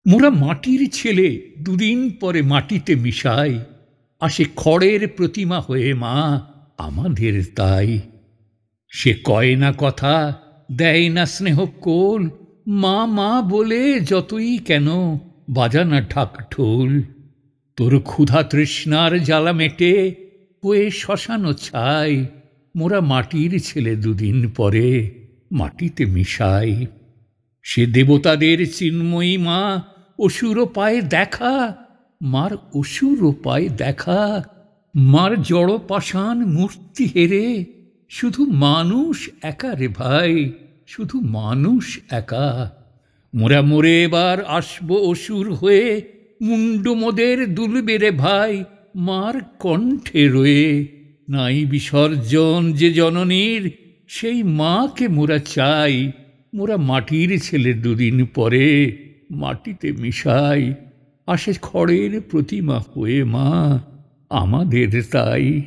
মোরা মাটির ছেলে, দুদিন পরে মাটিতে মিশাই, আসে খড়ের প্রতিমা হয়ে মা আমাদের তাই। সে কয় না কথা, দেয় না স্নেহ কোল, মা মা বলে যতই কেন বাজানা ঢাক ঢোল। তোর ক্ষুধা তৃষ্ণার জ্বালা মেটে হয়ে শ্মশানো ছাই, মোরা মাটির ছেলে দুদিন পরে মাটিতে মিশাই। সে দেবতাদের চিন্ময়ী মা, অসুরও পায় দেখা, মার অসুরও পায় দেখা। মার জড় পাষাণ মূর্তি হেরে শুধু মানুষ একা রে ভাই, শুধু মানুষ একা। মোরা মরে এবার আসবো অসুর হয়ে, মুন্ডু মোদের দুলবে রে ভাই মার কণ্ঠে রয়ে। নাই বিসর্জন যে জননীর, সেই মাকে মোরা চাই। মোরা মাটির ছেলে, দুদিন পরে মাটিতে মিশাই। আসে খড়ের প্রতিমা হয়ে মা আমাদের তাই।